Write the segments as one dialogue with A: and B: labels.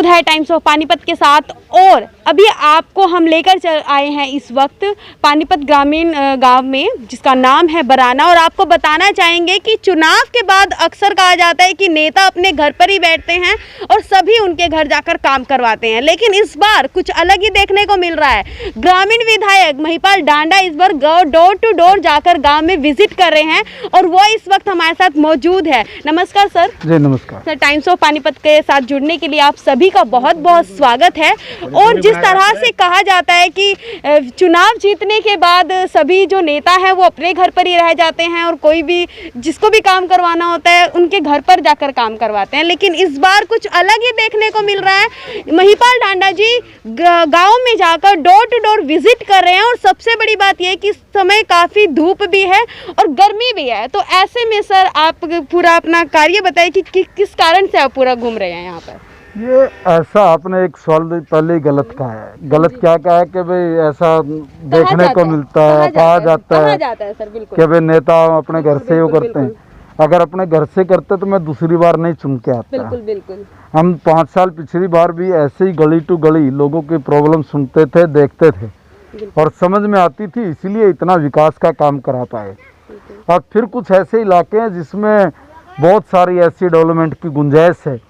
A: मौजूद है times of Panipat के साथ और अभी आपको हम लेकर चल आए हैं इस वक्त पानीपत ग्रामीण गांव में जिसका नाम है बराना। और आपको बताना चाहेंगे कि चुनाव के बाद अक्सर कहा जाता है कि नेता अपने घर पर ही बैठते हैं और सभी उनके घर जाकर काम करवाते हैं, लेकिन इस बार कुछ अलग ही देखने को मिल रहा है। ग्रामीण विधायक महिपाल डांडा इस बार डोर टू डोर जाकर गाँव में विजिट कर रहे हैं और वो इस वक्त हमारे साथ मौजूद है। नमस्कार सर।
B: जी नमस्कार
A: सर, टाइम्स ऑफ पानीपत के साथ जुड़ने के लिए आप सभी का बहुत बहुत स्वागत है। और जिस तरह से कहा जाता है कि चुनाव जीतने के बाद सभी जो नेता हैं वो अपने घर पर ही रह जाते हैं और कोई भी जिसको भी काम करवाना होता है उनके घर पर जाकर काम करवाते हैं, लेकिन इस बार कुछ अलग ही देखने को मिल रहा है। महिपाल डांडा जी गाँव में जाकर डोर टू डोर विजिट कर रहे हैं और सबसे बड़ी बात यह है कि इस समय काफ़ी धूप भी है और गर्मी भी है। तो ऐसे में सर आप पूरा अपना कार्य बताइए कि किस कारण से आप पूरा घूम रहे हैं यहाँ पर।
B: ये ऐसा आपने एक सवाल पहले ही गलत कहा है। गलत क्या कहा है कि भाई ऐसा देखने को मिलता है, कहा जाता है
A: सर, बिल्कुल
B: कि भाई नेता अपने घर से वो करते हैं। अगर अपने घर से करते तो मैं दूसरी बार नहीं चुन के आता।
A: बिल्कुल बिल्कुल।
B: हम 5 साल पिछली बार भी ऐसे ही गली टू गली लोगों की प्रॉब्लम सुनते थे, देखते थे और समझ में आती थी, इसीलिए इतना विकास का काम करा पाए। और फिर कुछ ऐसे इलाके हैं जिसमें बहुत सारी ऐसी डेवलपमेंट की गुंजाइश है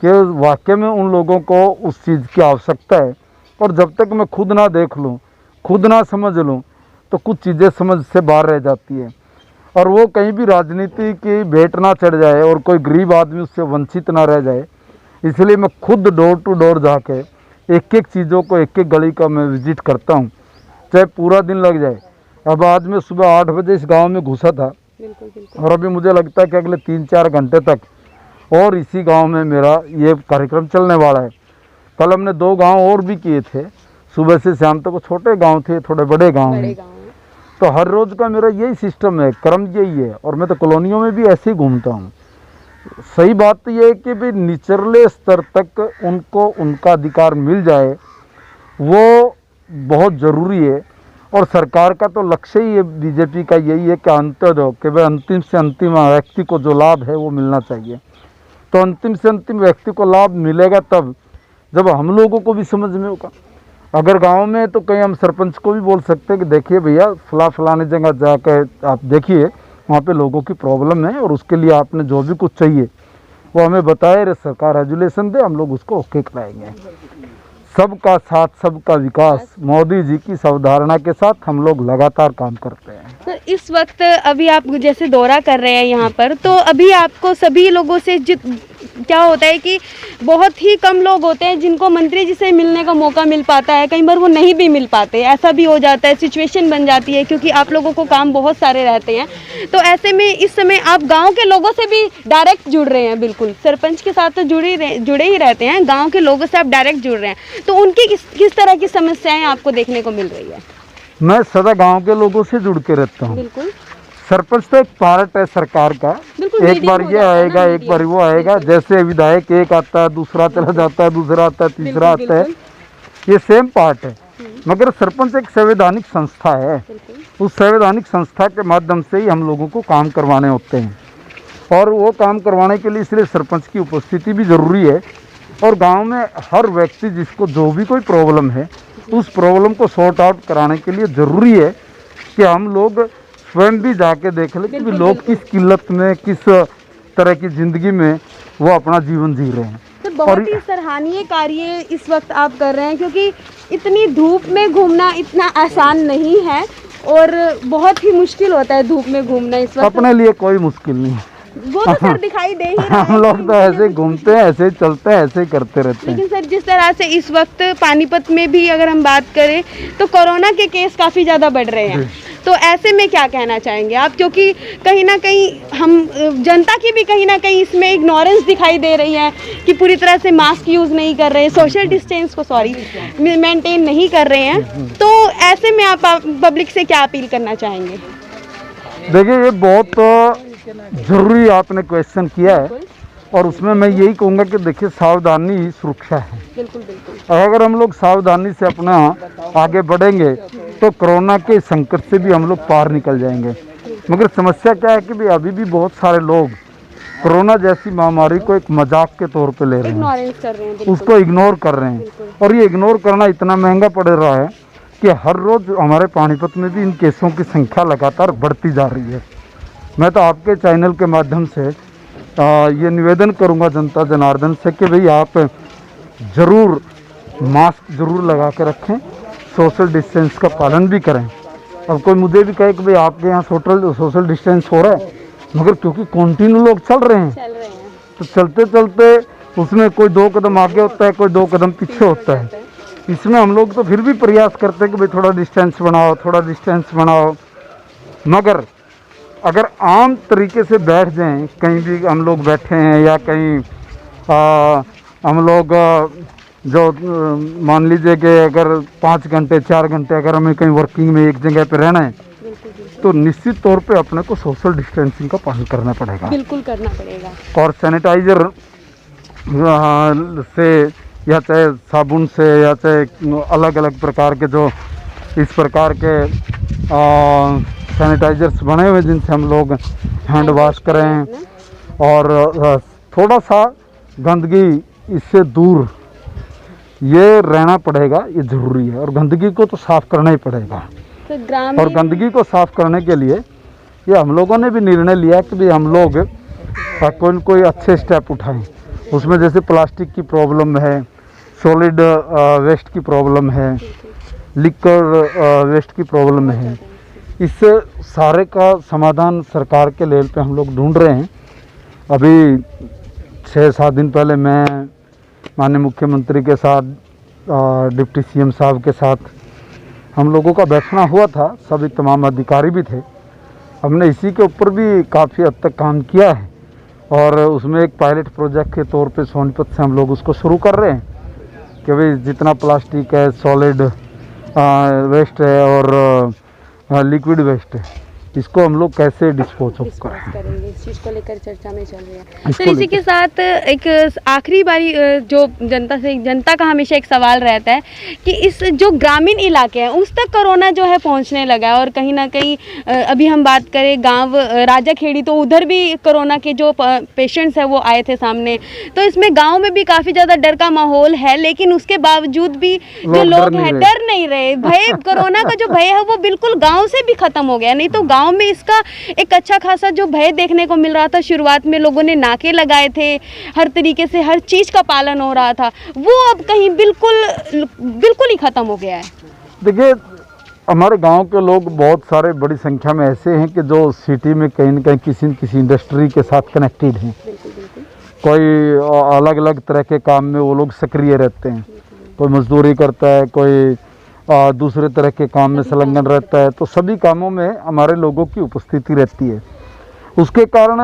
B: कि वाकई में उन लोगों को उस चीज़ की आवश्यकता है। और जब तक मैं खुद ना देख लूँ, खुद ना समझ लूँ, तो कुछ चीज़ें समझ से बाहर रह जाती है। और वो कहीं भी राजनीति की भेंट ना चढ़ जाए और कोई गरीब आदमी उससे वंचित ना रह जाए, इसलिए मैं खुद डोर टू डोर जाके एक एक चीज़ों को, एक एक गली का मैं विजिट करता हूँ, चाहे पूरा दिन लग जाए। अब आज मैं सुबह 8 बजे इस गांव में घुसा था और अभी मुझे लगता है कि अगले 3-4 घंटे तक और इसी गांव में मेरा ये कार्यक्रम चलने वाला है। कल हमने 2 गांव और भी किए थे, सुबह से शाम तक। छोटे गांव थे, थोड़े बड़े गांव हैं। तो हर रोज़ का मेरा यही सिस्टम है, क्रम यही है। और मैं तो कॉलोनियों में भी ऐसे ही घूमता हूँ। सही बात तो ये है कि भाई निचले स्तर तक उनको उनका अधिकार मिल जाए, वो बहुत ज़रूरी है। और सरकार का तो लक्ष्य ही है, बीजेपी का यही है कि अंत्योदय कि भाई अंतिम से अंतिम व्यक्ति को जो लाभ है वो मिलना चाहिए। तो अंतिम से अंतिम व्यक्ति को लाभ मिलेगा तब जब हम लोगों को भी समझ में होगा। अगर गांव में तो कहीं हम सरपंच को भी बोल सकते हैं कि देखिए भैया फलाने जगह जाकर आप देखिए, वहाँ पे लोगों की प्रॉब्लम है और उसके लिए आपने जो भी कुछ चाहिए वो हमें बताए, रे सरकार रेजुलेशन दे, हम लोग उसको ओके कराएंगे। सबका साथ सबका विकास, मोदी जी की अवधारणा के साथ हम लोग लगातार काम करते हैं।
A: सर, इस वक्त अभी आप जैसे दौरा कर रहे हैं यहाँ पर, तो अभी आपको सभी लोगों से क्या होता है कि बहुत ही कम लोग होते हैं जिनको मंत्री जी से मिलने का मौका मिल पाता है, कई बार वो नहीं भी मिल पाते, ऐसा भी हो जाता है, सिचुएशन बन जाती है क्योंकि आप लोगों को काम बहुत सारे रहते हैं। तो ऐसे में इस समय आप गांव के लोगों से भी डायरेक्ट जुड़ रहे हैं। बिल्कुल, सरपंच के साथ तो जुड़े ही रहते हैं, गाँव के लोगों से आप डायरेक्ट जुड़ रहे हैं। तो उनकी किस तरह की समस्याएं आपको देखने को मिल रही है?
B: मैं सदा गांव के लोगों से जुड़ के रहता हूँ।
A: बिल्कुल,
B: सरपंच तो एक पार्ट है सरकार का। एक बार ये आएगा, एक बार वो आएगा। जैसे विधायक एक आता है, दूसरा चला जाता है, दूसरा आता है, तीसरा आता है, ये सेम पार्ट है। मगर सरपंच एक संवैधानिक संस्था है। उस संवैधानिक संस्था के माध्यम से ही हम लोगों को काम करवाने होते हैं और वो काम करवाने के लिए इसलिए सरपंच की उपस्थिति भी ज़रूरी है। और गांव में हर व्यक्ति जिसको जो भी कोई प्रॉब्लम है, उस प्रॉब्लम को सॉर्ट आउट कराने के लिए ज़रूरी है कि हम लोग स्वयं भी जाके देख लें कि लोग किस किल्लत में, किस तरह की ज़िंदगी में वो अपना जीवन जी रहे हैं।
A: तो बहुत ही सराहनीय कार्य इस वक्त आप कर रहे हैं क्योंकि इतनी धूप में घूमना इतना आसान नहीं है और बहुत ही मुश्किल होता है धूप में घूमना इस वक्त।
B: अपने लिए कोई मुश्किल नहीं है,
A: वो तो सर दिखाई दे ही रहा है।
B: हम लोग तो ऐसे घूमते हैं, ऐसे चलते हैं, ऐसे करते रहते हैं।
A: लेकिन सर, जिस तरह से इस वक्त पानीपत में भी अगर हम बात करें तो कोरोना के केस काफ़ी ज़्यादा बढ़ रहे हैं, तो ऐसे में क्या कहना चाहेंगे आप? क्योंकि कहीं ना कहीं हम जनता की भी कहीं ना कहीं इसमें इग्नोरेंस दिखाई दे रही है कि पूरी तरह से मास्क यूज़ नहीं कर रहे, सोशल डिस्टेंस को मेंटेन नहीं कर रहे हैं। तो ऐसे में आप पब्लिक से क्या अपील करना चाहेंगे?
B: देखिए, ये बहुत ज़रूरी आपने क्वेश्चन किया है और उसमें मैं यही कहूँगा कि देखिए सावधानी ही सुरक्षा है।
A: बिल्कुल बिल्कुल।
B: अगर हम लोग सावधानी से अपना आगे बढ़ेंगे तो कोरोना के संकट से भी हम लोग पार निकल जाएंगे। मगर समस्या क्या है कि भाई अभी भी बहुत सारे लोग कोरोना जैसी महामारी को एक मजाक के तौर पे ले रहे हैं,
A: इग्नोरेंस कर रहे हैं, बिल्कुल।
B: उसको इग्नोर कर रहे हैं। और ये इग्नोर करना इतना महंगा पड़ रहा है कि हर रोज़ हमारे पानीपत में भी इन केसों की संख्या लगातार बढ़ती जा रही है। मैं तो आपके चैनल के माध्यम से ये निवेदन करूंगा जनता जनार्दन से कि भाई आप ज़रूर मास्क ज़रूर लगा के रखें, सोशल डिस्टेंस का पालन भी करें। अब कोई मुझे भी कहे कि भाई आपके यहाँ सोशल डिस्टेंस हो रहा है, मगर क्योंकि कंटिन्यू लोग चल रहे हैं तो चलते चलते उसमें कोई 2 कदम आगे होता है, कोई 2 कदम पीछे होता है। इसमें हम लोग तो फिर भी प्रयास करते हैं कि भाई थोड़ा डिस्टेंस बनाओ, थोड़ा डिस्टेंस बनाओ। मगर अगर आम तरीके से बैठ जाएं, कहीं भी हम लोग बैठे हैं या कहीं हम लोग जो मान लीजिए कि अगर 5 घंटे 4 घंटे अगर हमें कहीं वर्किंग में एक जगह पे रहना है तो निश्चित तौर पे अपने को सोशल डिस्टेंसिंग का पालन करना पड़ेगा,
A: बिल्कुल करना पड़ेगा।
B: और सैनिटाइजर से या चाहे साबुन से या चाहे अलग अलग प्रकार के जो इस प्रकार के सैनिटाइजर्स बने हुए जिनसे हम लोग हैंड वॉश करें, और थोड़ा सा गंदगी इससे दूर ये रहना पड़ेगा, ये ज़रूरी है। और गंदगी को तो साफ़ करना ही पड़ेगा।
A: तो ग्रामीण
B: और गंदगी को साफ़ करने के लिए ये हम लोगों ने भी निर्णय लिया कि भाई हम लोग कोई अच्छे स्टेप उठाएं। उसमें जैसे प्लास्टिक की प्रॉब्लम है, सॉलिड वेस्ट की प्रॉब्लम है, लिक्विड वेस्ट की प्रॉब्लम है, इससे सारे का समाधान सरकार के लेवल पे हम लोग ढूंढ रहे हैं। अभी 6-7 दिन पहले मैं माननीय मुख्यमंत्री के साथ डिप्टी सीएम साहब के साथ हम लोगों का बैठना हुआ था, सभी तमाम अधिकारी भी थे। हमने इसी के ऊपर भी काफ़ी हद तक काम किया है और उसमें एक पायलट प्रोजेक्ट के तौर पे सोनीपत से हम लोग उसको शुरू कर रहे हैं कि भाई जितना प्लास्टिक है, सॉलिड वेस्ट है और लिक्विड वेस्ट है, इसको हम लोग कैसे डिस्पोज करेंगे,
A: इस चीज़ को लेकर चर्चा में चल रही है। तो इसी के साथ एक आखिरी बारी जो जनता का हमेशा एक सवाल रहता है कि इस जो ग्रामीण इलाके हैं उस तक कोरोना जो है पहुंचने लगा है, और कहीं ना कहीं अभी हम बात करें गांव राजाखेड़ी तो उधर भी कोरोना के जो पेशेंट्स हैं वो आए थे सामने। तो इसमें गाँव में भी काफ़ी ज़्यादा डर का माहौल है, लेकिन उसके बावजूद भी जो लोग हैं डर नहीं रहे। भय, कोरोना का जो भय है वो बिल्कुल गाँव से भी ख़त्म हो गया। नहीं तो गाँव में इसका एक अच्छा खासा जो भय देखने को मिल रहा था, शुरुआत में लोगों ने नाके लगाए थे, हर तरीके से हर चीज़ का पालन हो रहा था, वो अब कहीं बिल्कुल ही ख़त्म हो गया है।
B: देखिए, हमारे गांव के लोग बहुत सारे बड़ी संख्या में ऐसे हैं कि जो सिटी में कहीं न कहीं किसी न किसी इंडस्ट्री के साथ कनेक्टेड हैं। कोई अलग अलग तरह के काम में वो लोग सक्रिय रहते हैं, कोई मजदूरी करता है, कोई दूसरे तरह के काम में संलग्न रहता है। तो सभी कामों में हमारे लोगों की उपस्थिति रहती है। उसके कारण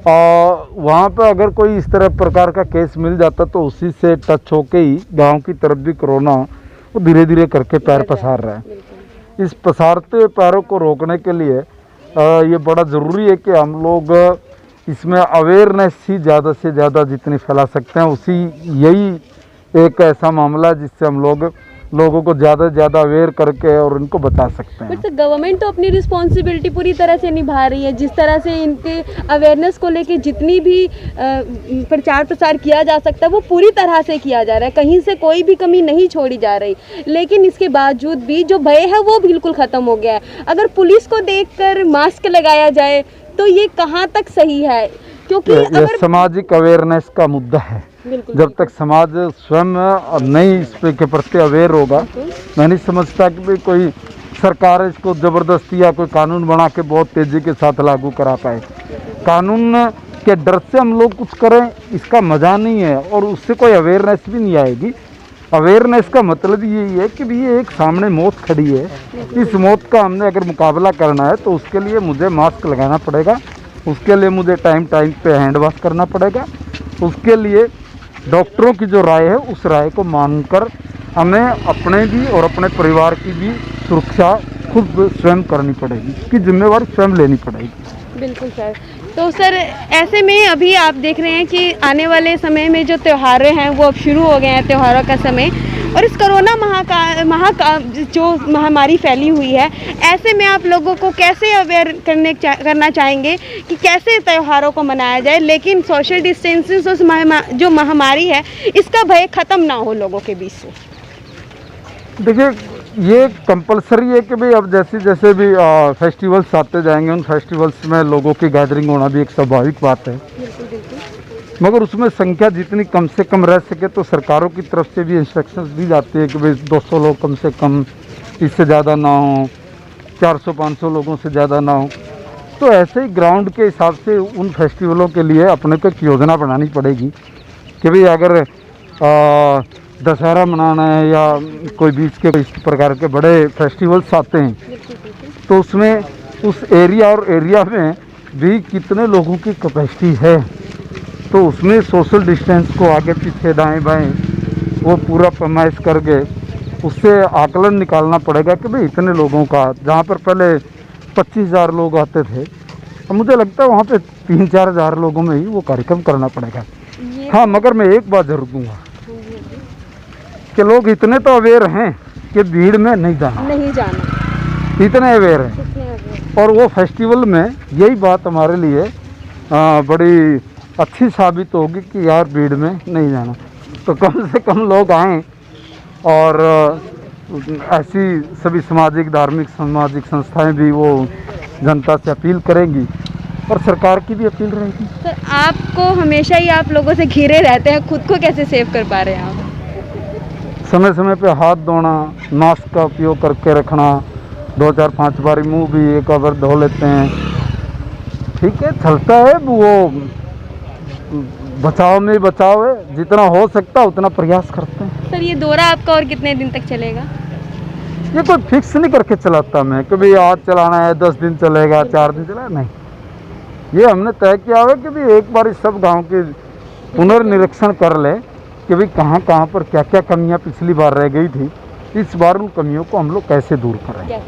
B: वहाँ पर अगर कोई इस तरह प्रकार का केस मिल जाता तो उसी से टच होके ही गांव की तरफ भी कोरोना वो धीरे धीरे करके पैर पसार रहा है। इस पसारते पैरों को रोकने के लिए ये बड़ा ज़रूरी है कि हम लोग इसमें अवेयरनेस ही ज़्यादा से ज़्यादा जितनी फैला सकते हैं, उसी यही एक ऐसा मामला जिससे हम लोगों को ज़्यादा से ज़्यादा अवेयर करके और उनको बता सकते हैं।
A: बट गवर्नमेंट तो अपनी रिस्पॉन्सिबिलिटी पूरी तरह से निभा रही है। जिस तरह से इनके अवेयरनेस को लेके जितनी भी प्रचार प्रसार किया जा सकता है वो पूरी तरह से किया जा रहा है, कहीं से कोई भी कमी नहीं छोड़ी जा रही। लेकिन इसके बावजूद भी जो भय है वो बिल्कुल ख़त्म हो गया है। अगर पुलिस को देखकर मास्क लगाया जाए तो ये कहाँ तक सही है? क्योंकि अगर
B: सामाजिक अवेयरनेस का मुद्दा है, जब तक समाज स्वयं नहीं इस पे के प्रति अवेयर होगा, मैं नहीं समझता कि भाई कोई सरकार इसको ज़बरदस्ती या कोई कानून बना के बहुत तेज़ी के साथ लागू करा पाए। कानून के डर से हम लोग कुछ करें इसका मज़ा नहीं है और उससे कोई अवेयरनेस भी नहीं आएगी। अवेयरनेस का मतलब यही है कि भाई ये एक सामने मौत खड़ी है, इस मौत का हमने अगर मुकाबला करना है तो उसके लिए मुझे मास्क लगाना पड़ेगा, उसके लिए मुझे टाइम पे हैंड वॉश करना पड़ेगा, उसके लिए डॉक्टरों की जो राय है उस राय को मानकर हमें अपने भी और अपने परिवार की भी सुरक्षा खुद स्वयं करनी पड़ेगी, इसकी जिम्मेवारी स्वयं लेनी पड़ेगी।
A: बिल्कुल सर। तो सर ऐसे में अभी आप देख रहे हैं कि आने वाले समय में जो त्यौहार हैं वो अब शुरू हो गए हैं, त्योहारों का समय। और इस कोरोना जो महामारी फैली हुई है, ऐसे में आप लोगों को कैसे अवेयर करना चाहेंगे कि कैसे त्योहारों को मनाया जाए, लेकिन सोशल डिस्टेंसिंग जो महामारी है इसका भय ख़त्म ना हो लोगों के बीच से?
B: देखिए, ये कंपलसरी है कि भाई अब जैसे जैसे भी फेस्टिवल्स आते जाएंगे, उन फेस्टिवल्स में लोगों की गैदरिंग होना भी एक स्वाभाविक बात है। मगर उसमें संख्या जितनी कम से कम रह सके तो सरकारों की तरफ से भी इंस्ट्रक्शंस दी जाती है कि भाई 200 लोग कम से कम, इससे ज़्यादा ना हो, 400-500 लोगों से ज़्यादा ना हो। तो ऐसे ही ग्राउंड के हिसाब से उन फेस्टिवलों के लिए अपने को एक योजना बनानी पड़ेगी कि भाई अगर दशहरा मनाना है या कोई बीच के इस प्रकार के बड़े फेस्टिवल्स आते हैं तो उसमें उस एरिया और एरिया में भी कितने लोगों की कैपेसिटी है, तो उसमें सोशल डिस्टेंस को आगे पीछे दाएं बाएं वो पूरा पैमाइश करके उससे आकलन निकालना पड़ेगा कि भाई इतने लोगों का, जहाँ पर पहले 25,000 लोग आते थे, तो मुझे लगता है वहाँ पे 3-4 हज़ार लोगों में ही वो कार्यक्रम करना पड़ेगा। हाँ, मगर मैं एक बात जरूर दूँगा कि लोग इतने तो अवेयर हैं कि भीड़ में नहीं जाना, इतने अवेयर हैं। और वो फेस्टिवल में यही बात हमारे लिए बड़ी अच्छी साबित होगी कि यार भीड़ में नहीं जाना, तो कम से कम लोग आएँ। और ऐसी सभी सामाजिक संस्थाएं भी वो जनता से अपील करेंगी और सरकार की भी अपील रहेगी।
A: सर, आपको हमेशा ही आप लोगों से घिरे रहते हैं, खुद को कैसे सेव कर पा रहे हैं आप?
B: समय समय पे हाथ धोना, मास्क का उपयोग करके रखना, 2-4-5 बार मुंह भी एक बार धो लेते हैं, ठीक है, चलता है वो। बचाव में बचाव है, जितना हो सकता है उतना प्रयास करते हैं।
A: सर, ये दौरा आपका और कितने दिन तक चलेगा?
B: ये कोई फिक्स नहीं करके चलाता मैं कि भाई आज चलाना है, 10 दिन चलेगा, 4 दिन चलेगा, नहीं। ये हमने तय किया है कि भाई एक बार इस सब गांव के पुनर्निरीक्षण कर ले कि भाई कहाँ कहाँ पर क्या क्या कमियाँ पिछली बार रह गई थी, इस बार उन कमियों को हम लोग कैसे दूर करें।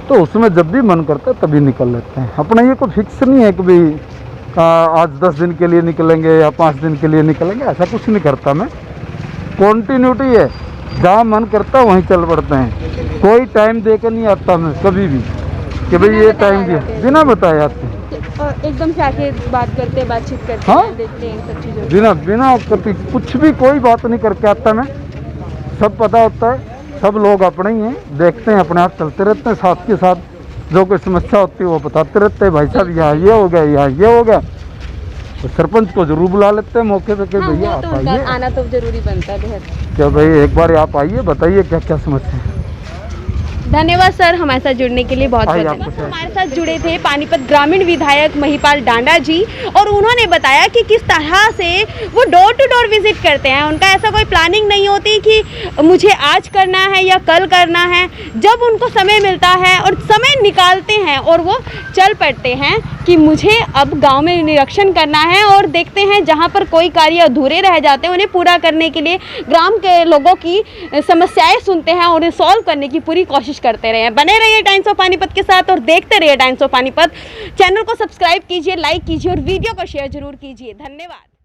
B: तो उसमें जब भी मन करता है तभी निकल लेते हैं। अपना ये कोई फिक्स नहीं है कि भाई आज 10 दिन के लिए निकलेंगे या 5 दिन के लिए निकलेंगे, ऐसा कुछ नहीं करता मैं। कॉन्टीन्यूटी है, जहाँ मन करता है वहीं चल पड़ते हैं। कोई टाइम देकर नहीं आता मैं कभी भी कि भाई ये टाइम दिया, बिना बताए आते हैं।
A: एकदम से आके बातचीत करते
B: हाँ?
A: हैं, देखते हैं सब चीज़ों
B: बिना कुछ भी कोई बात नहीं करके आता मैं। सब पता होता है, सब लोग अपने ही हैं, देखते हैं, अपने आप चलते रहते हैं। साथ के साथ जो कोई समस्या होती है वो बताते रहते हैं, भाई साहब यहाँ ये हो गया, यहाँ ये हो गया। तो सरपंच को जरूर बुला लेते हैं मौके पे कि भैया आप आइए,
A: आना तो जरूरी बनता है बेहद।
B: क्या भाई एक बार आप आइए, बताइए क्या क्या समस्या है।
A: धन्यवाद सर, हमारे साथ जुड़ने के लिए बहुत
B: आइए,
A: बहुत
B: आपको
A: धन्यवाद। हमारे साथ जुड़े थे पानीपत ग्रामीण विधायक महिपाल डांडा जी, और उन्होंने बताया कि किस तरह से वो डोर टू डोर विजिट करते हैं। उनका ऐसा कोई प्लानिंग नहीं होती कि मुझे आज करना है या कल करना है। जब उनको समय मिलता है और समय निकालते हैं और वो चल पड़ते हैं कि मुझे अब गांव में निरीक्षण करना है, और देखते हैं जहां पर कोई कार्य अधूरे रह जाते हैं उन्हें पूरा करने के लिए ग्राम के लोगों की समस्याएं सुनते हैं और उन्हें सॉल्व करने की पूरी कोशिश करते रहे। बने रहिए टाइम्स ऑफ पानीपत के साथ और देखते रहिए टाइम्स ऑफ पानीपत। चैनल को सब्सक्राइब कीजिए, लाइक कीजिए और वीडियो को शेयर जरूर कीजिए। धन्यवाद।